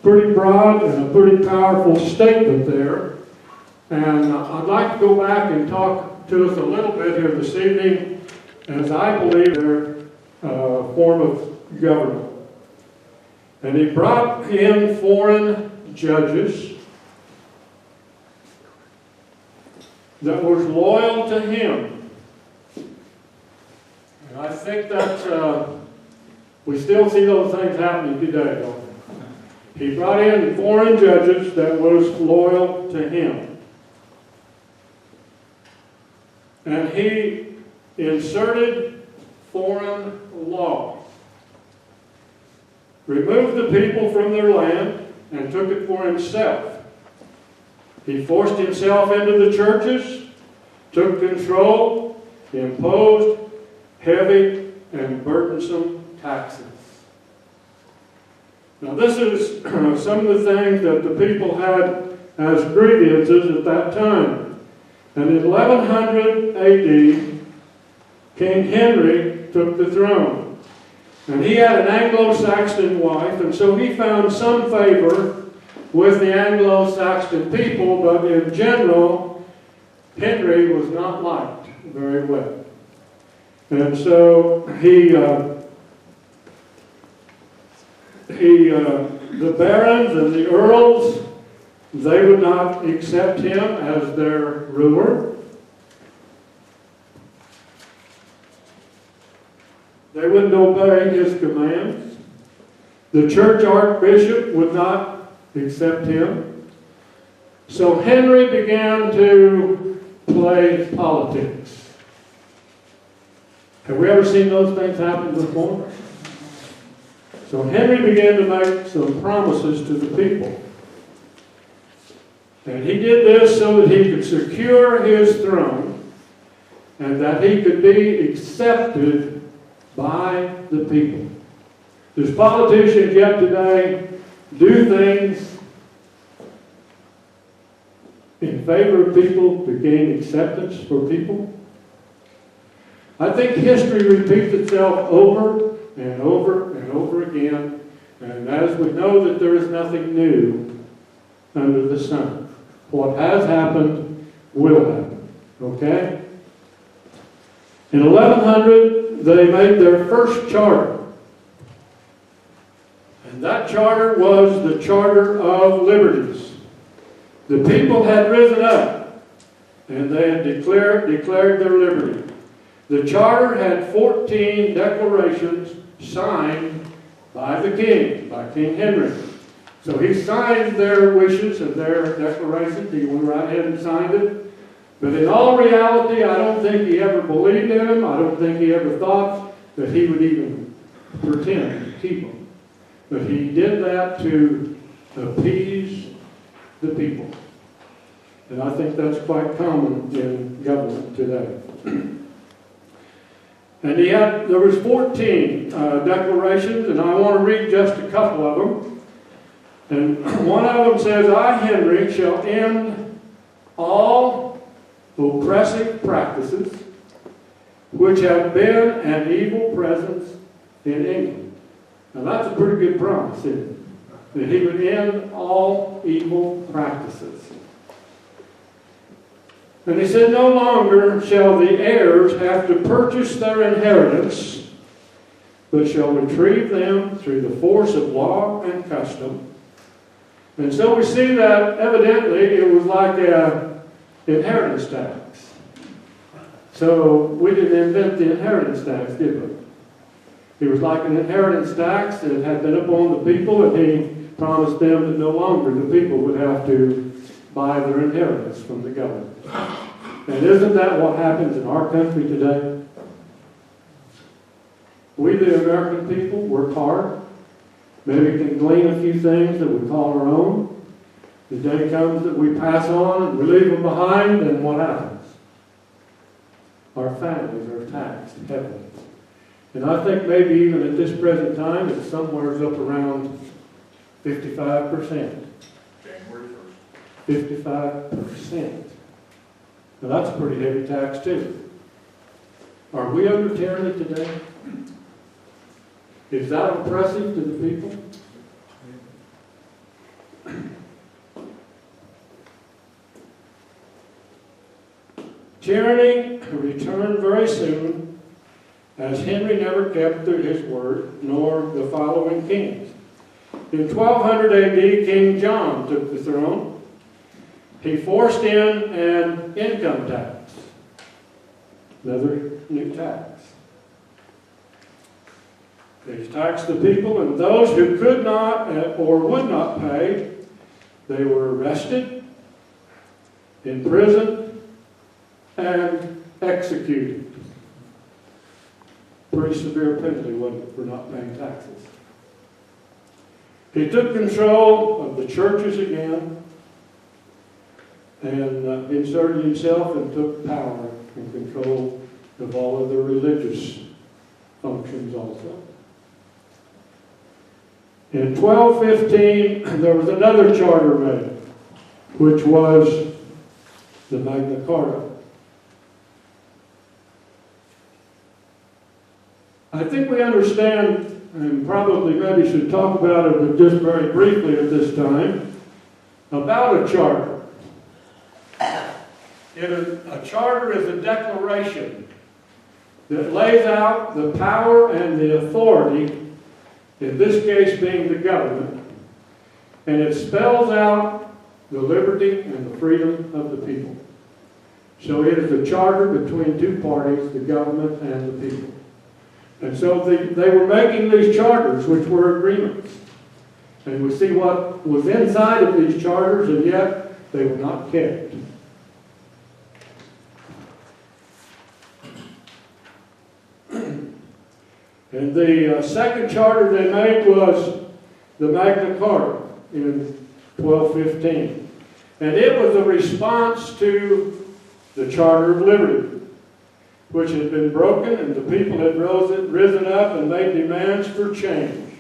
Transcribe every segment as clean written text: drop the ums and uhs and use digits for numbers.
pretty broad and a pretty powerful statement there. And I'd like to go back and talk to us a little bit here this evening, as I believe their form of government. And he brought in foreign judges that was loyal to him. And I think that we still see those things happening today, don't we? He brought in foreign judges that was loyal to him. And he inserted foreign law, removed the people from their land, and took it for himself. He forced himself into the churches, took control, imposed heavy and burdensome taxes. Now this is some of the things that the people had as grievances at that time. And in 1100 AD, King Henry took the throne. And he had an Anglo-Saxon wife, and so he found some favor with the Anglo-Saxon people, but in general, Henry was not liked very well. And so the barons and the earls, they would not accept him as their ruler. They wouldn't obey his commands. The church archbishop would not accept him. So Henry began to play politics. Have we ever seen those things happen before? So Henry began to make some promises to the people. And he did this so that he could secure his throne and that he could be accepted by the people. Does politicians yet today do things in favor of people to gain acceptance for people? I think history repeats itself over and over and over again, and as we know that there is nothing new under the sun. What has happened will happen. Okay? In 1100, they made their first charter. And that charter was the Charter of Liberties. The people had risen up, and they had declared their liberty. The charter had 14 declarations signed by the king, by King Henry. So he signed their wishes and their declarations. He went right ahead and signed it. But in all reality, I don't think he ever believed in them. I don't think he ever thought that he would even pretend to keep them. But he did that to appease the people. And I think that's quite common in government today. And there was 14 declarations, and I want to read just a couple of them. And one of them says, I, Henry, shall end all oppressive practices which have been an evil presence in England. Now that's a pretty good promise, isn't it? That he would end all evil practices. And he said, no longer shall the heirs have to purchase their inheritance, but shall retrieve them through the force of law and custom. And so we see that evidently it was like an inheritance tax. So we didn't invent the inheritance tax, did we? It was like an inheritance tax that had been upon the people, and he promised them that no longer the people would have to buy their inheritance from the government. And isn't that what happens in our country today? We, the American people, work hard. Maybe can glean a few things that we call our own. The day comes that we pass on and we leave them behind, and what happens? Our families are taxed heavily. And I think maybe even at this present time, it's somewhere up around 55%. January 1st. 55%. Now that's a pretty heavy tax too. Are we under tyranny today? Is that oppressive to the people? Tyranny returned very soon, as Henry never kept his word, nor the following kings. In 1200 AD, King John took the throne. He forced in an income tax, another new tax. He taxed the people, and those who could not or would not pay, they were arrested, imprisoned, and executed. Pretty severe penalty, wasn't it, for not paying taxes? He took control of the churches again and inserted himself and took power and control of all of the religious functions also. In 1215, there was another charter made, which was the Magna Carta. I think we understand, and probably maybe should talk about it, but just very briefly at this time, about a charter. A charter is a declaration that lays out the power and the authority, in this case being the government, and it spells out the liberty and the freedom of the people. So it is a charter between two parties, the government and the people. And so they were making these charters, which were agreements. And we see what was inside of these charters, and yet they were not kept. And the second charter they made was the Magna Carta in 1215. And it was a response to the Charter of Liberty, which had been broken, and the people had risen up and made demands for change.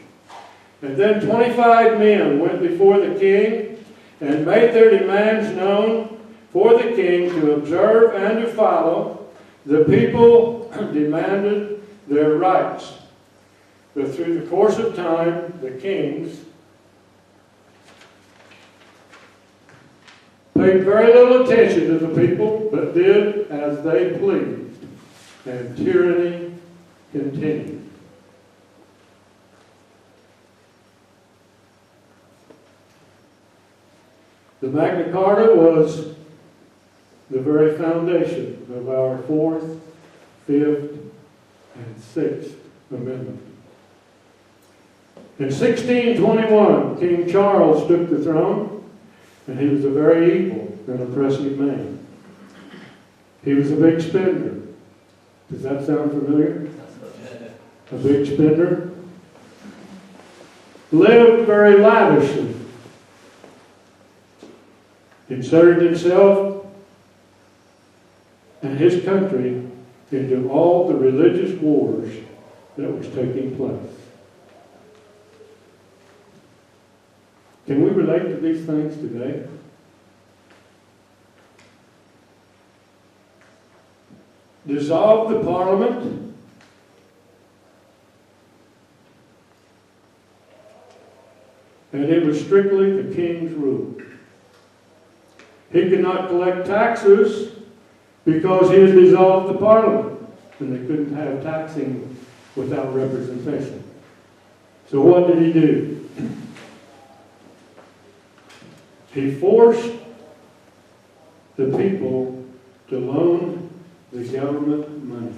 And then 25 men went before the king and made their demands known for the king to observe and to follow. The people demanded their rights. But through the course of time, the kings paid very little attention to the people, but did as they pleased. And tyranny continued. The Magna Carta was the very foundation of our 4th, 5th, and 6th Amendment. In 1621, King Charles took the throne, and he was a very evil and oppressive man. He was a big spender. Does that sound familiar? A big spender. Lived very lavishly. Inserted himself and his country into all the religious wars that was taking place. Can we relate to these things today? Dissolved the parliament, and it was strictly the king's rule. He could not collect taxes because he had dissolved the parliament, and they couldn't have taxing without representation. So what did he do? He forced the people to loan the government money.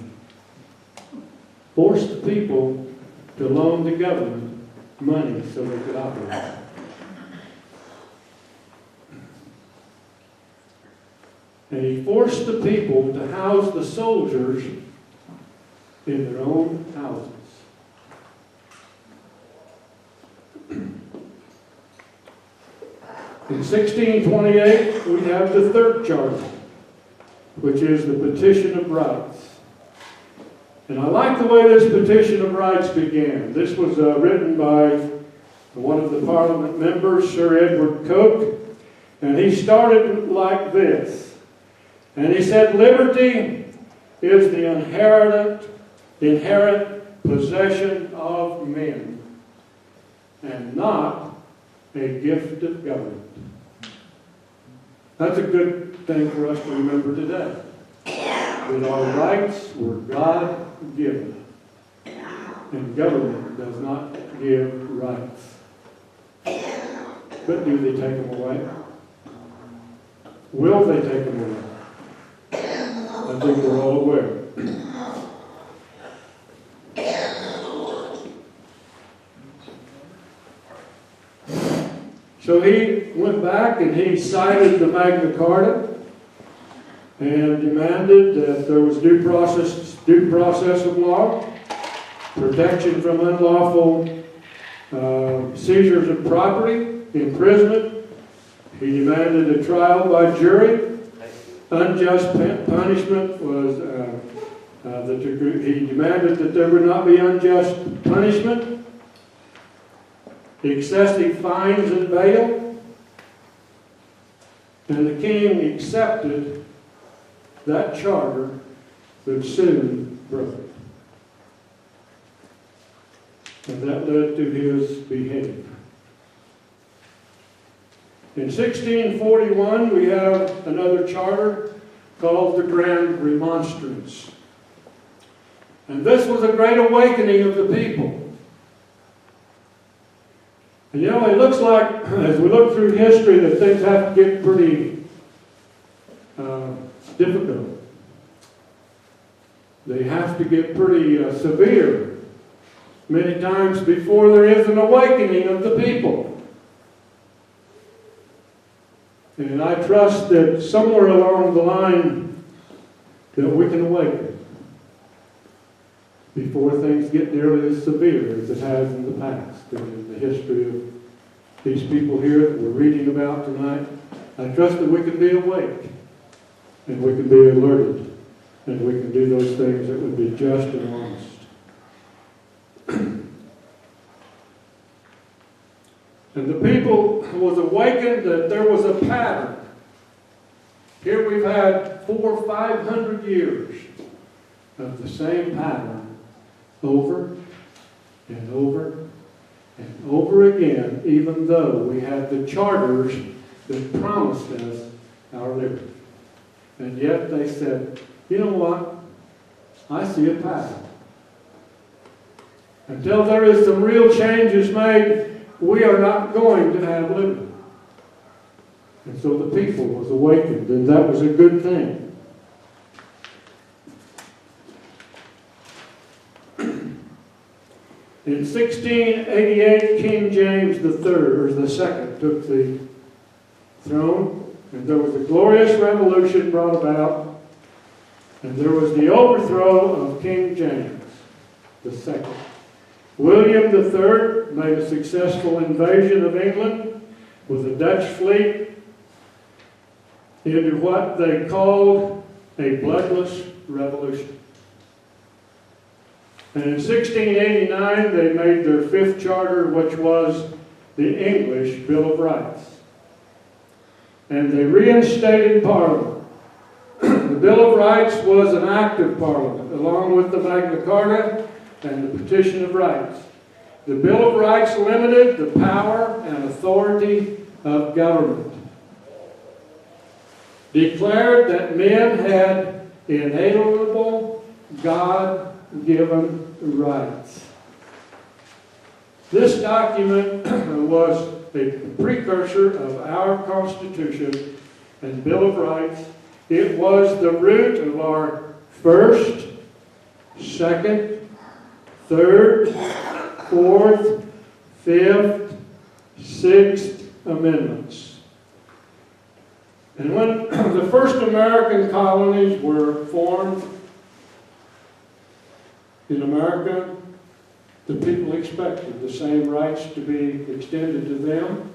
Forced the people to loan the government money so they could operate. And he forced the people to house the soldiers in their own houses. In 1628, we have the third charter, which is the Petition of Rights. And I like the way this Petition of Rights began. This was written by one of the Parliament members, Sir Edward Coke, and he started like this. And he said, "Liberty is the inherent possession of men, and not a gift of government." That's a good thing for us to remember today. that our rights were God-given, and government does not give rights. But do they take them away? Will they take them away? I think we're all aware. So he went back and he cited the Magna Carta and demanded that there was due process of law, protection from unlawful seizures of property, imprisonment. He demanded a trial by jury. Unjust punishment was he demanded that there would not be unjust punishment. Excessive fines and bail, and the king accepted that charter, but soon broke it. And that led to his beheading. In 1641, we have another charter called the Grand Remonstrance. And this was a great awakening of the people. And you know, it looks like, as we look through history, that things have to get pretty difficult. They have to get pretty severe many times before there is an awakening of the people. And I trust that somewhere along the line that we can awaken before things get nearly as severe as it has in the past. In the history of these people here that we're reading about tonight, I trust that we can be awake and we can be alerted and we can do those things that would be just and honest. And the people was awakened that there was a pattern. Here we've had 400 or 500 years of the same pattern over and over and over again, even though we had the charters that promised us our liberty. And yet they said, you know what? I see a pattern. Until there is some real changes made, we are not going to have liberty. And so the people was awakened, and that was a good thing. In 1688, King James II took the throne, and there was a glorious revolution brought about, and there was the overthrow of King James II. William III made a successful invasion of England with a Dutch fleet into what they called a bloodless revolution. And in 1689, they made their fifth charter, which was the English Bill of Rights. And they reinstated Parliament. The Bill of Rights was an act of Parliament, along with the Magna Carta and the Petition of Rights. The Bill of Rights limited the power and authority of government, declared that men had inalienable God-given rights. This document was a precursor of our Constitution and Bill of Rights. It was the root of our First, Second, Third, Fourth, Fifth, Sixth Amendments. And when the first American colonies were formed in America, the people expected the same rights to be extended to them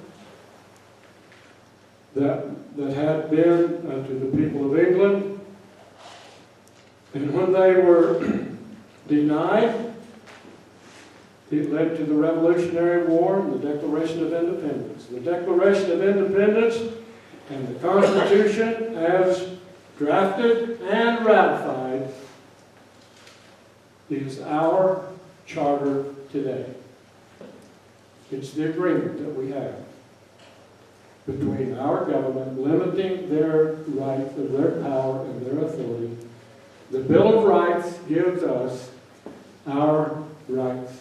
that had been to the people of England. And when they were denied, it led to the Revolutionary War and the Declaration of Independence. The Declaration of Independence and the Constitution, as drafted and ratified, is our charter today. It's the agreement that we have between our government limiting their rights, their power, and their authority, The Bill of Rights gives us our rights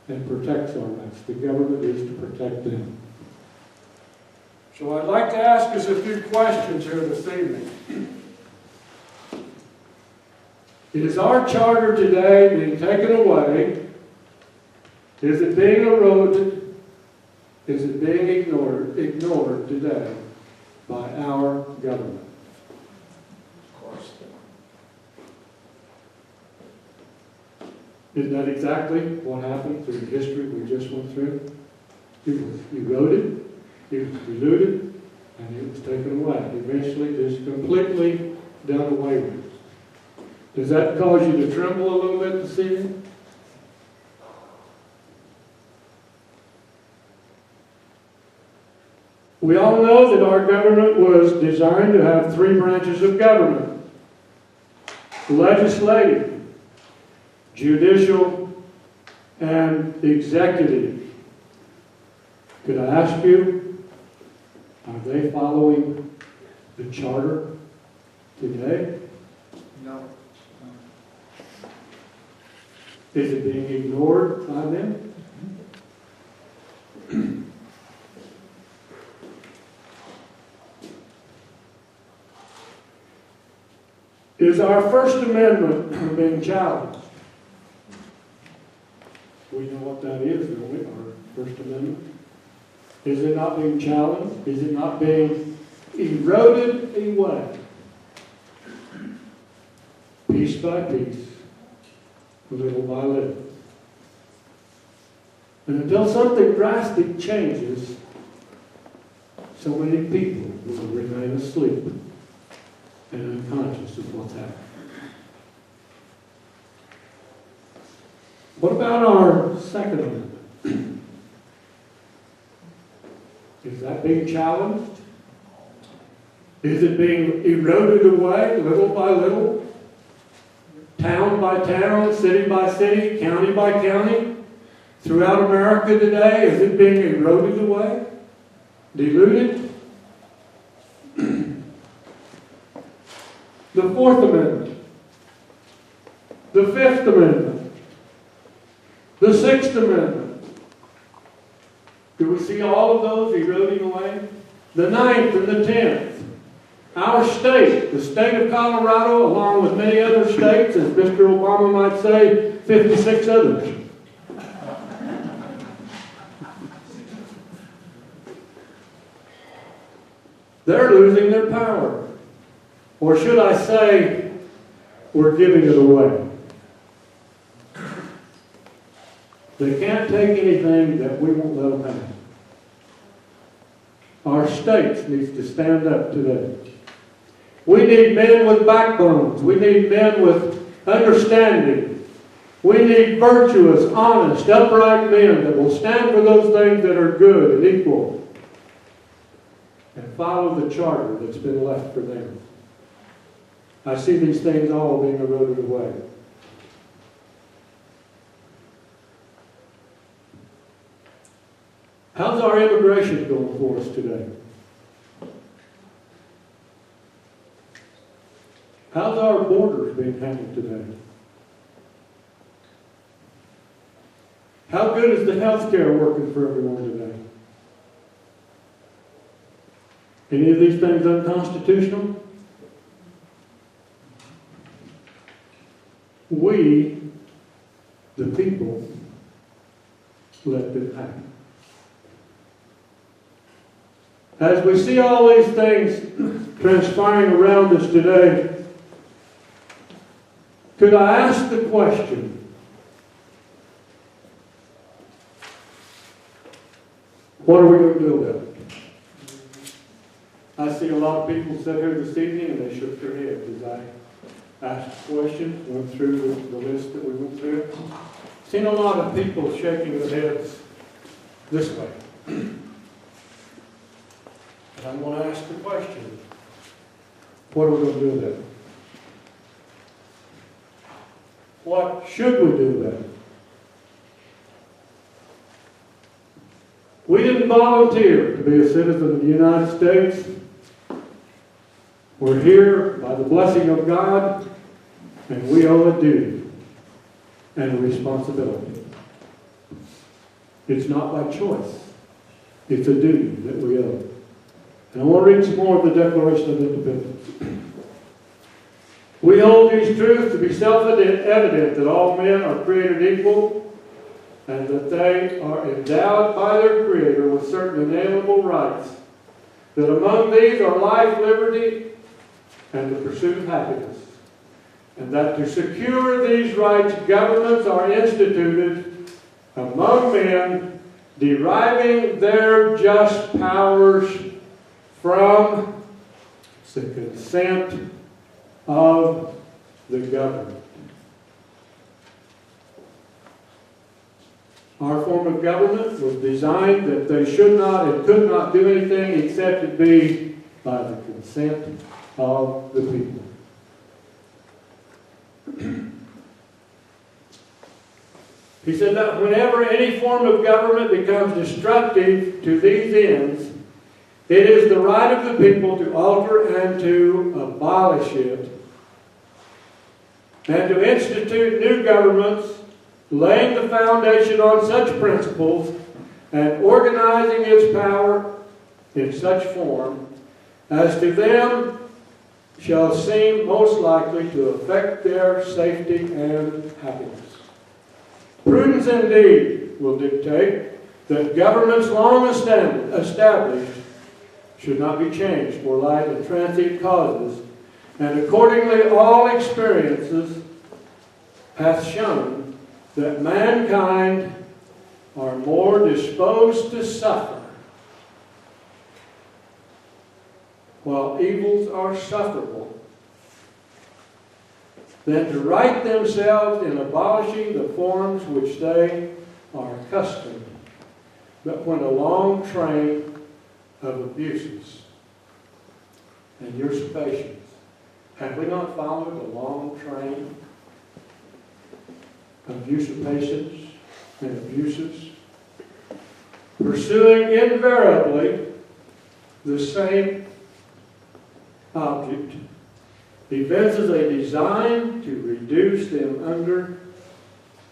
and protects our rights. The government is to protect them. So I'd like to ask us a few questions here this evening. Is our charter today being taken away? Is it being eroded? Is it being ignored today by our government? Of course. Isn't that exactly what happened through the history we just went through? It was eroded, it was diluted, and it was taken away. Eventually, just completely done away with. Does that cause you to tremble a little bit this evening? We all know that our government was designed to have three branches of government: legislative, judicial, and executive. Could I ask you, are they following the charter today? No. Is it being ignored by them? Is our First Amendment being challenged? We know what that is, don't we? Our First Amendment. Is it not being challenged? Is it not being eroded away? Piece by piece, little by little. And until something drastic changes, so many people will remain asleep and unconscious of what's happening. What about our Second Amendment? Is that being challenged? Is it being eroded away little by little? Town by town, city by city, county by county? Throughout America today, is it being eroded away? Diluted? The Fourth Amendment, the Fifth Amendment, the Sixth Amendment. Do we see all of those eroding away? The Ninth and the 10th. Our state, the state of Colorado, along with many other states, as Mr. Obama might say, 56 others. They're losing their power. Or should I say, we're giving it away. They can't take anything that we won't let them have. Our states need to stand up today. We need men with backbones. We need men with understanding. We need virtuous, honest, upright men that will stand for those things that are good and equal and follow the charter that's been left for them. I see these things all being eroded away. How's our immigration going for us today? How's our borders being handled today? How good is the health care working for everyone today? Any of these things unconstitutional? We, the people, let them happen. As we see all these things transpiring around us today, could I ask the question, what are we going to do about it? I see a lot of people sit here this evening and they shook their heads as I asked questions, went through the list that we went through. Seen a lot of people shaking their heads this way. And I want to ask the question, what are we going to do about it? What should we do about it? We didn't volunteer to be a citizen of the United States. We're here by the blessing of God, And we owe a duty and a responsibility. It's not by choice. It's a duty that we owe. And I want to read some more of the Declaration of Independence. We hold these truths to be self-evident that all men are created equal and that they are endowed by their Creator with certain inalienable rights, that among these are life, liberty, and the pursuit of happiness, and that to secure these rights, governments are instituted among men, deriving their just powers from the consent of the government. Our form of government was designed that they should not and could not do anything except it be by the consent of the people. He said that whenever any form of government becomes destructive to these ends, it is the right of the people to alter and to abolish it, and to institute new governments, laying the foundation on such principles and organizing its power in such form as to them shall seem most likely to affect their safety and happiness. Prudence indeed will dictate that governments long established should not be changed for light and transient causes, and accordingly all experiences hath shown that mankind are more disposed to suffer, while evils are sufferable, than to right themselves in abolishing the forms which they are accustomed, but when a long train of abuses and usurpations. Have we not followed a long train of usurpations and abuses, pursuing invariably the same object, evinces a design to reduce them under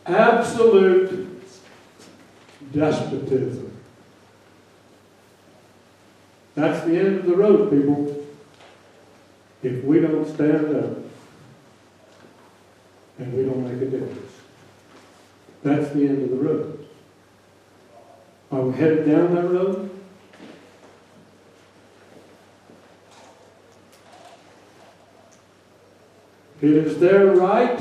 absolute despotism? That's the end of the road, people. If we don't stand up and we don't make a difference, that's the end of the road. Are we headed down that road? It is their right.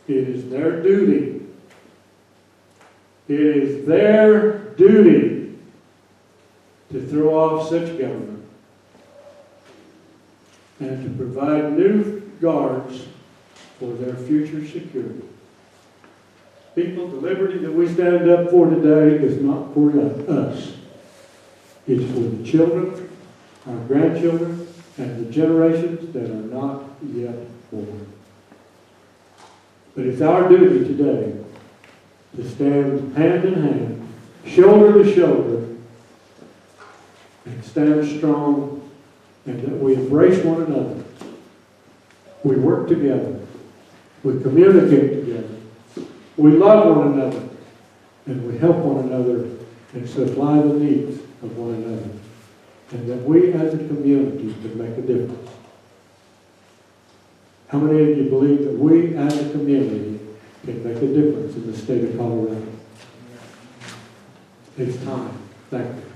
It is their duty. It is their duty to throw off such government and to provide new guards for their future security. People, the liberty that we stand up for today is not for us. It's for the children, our grandchildren, and the generations that are not yet born. But it's our duty today to stand hand in hand, shoulder to shoulder, and stand strong, and that we embrace one another. We work together. We communicate together. We love one another. And we help one another and supply the needs of one another. And that we as a community can make a difference. How many of you believe that we as a community can make a difference in the state of Colorado? It's time. Thank you.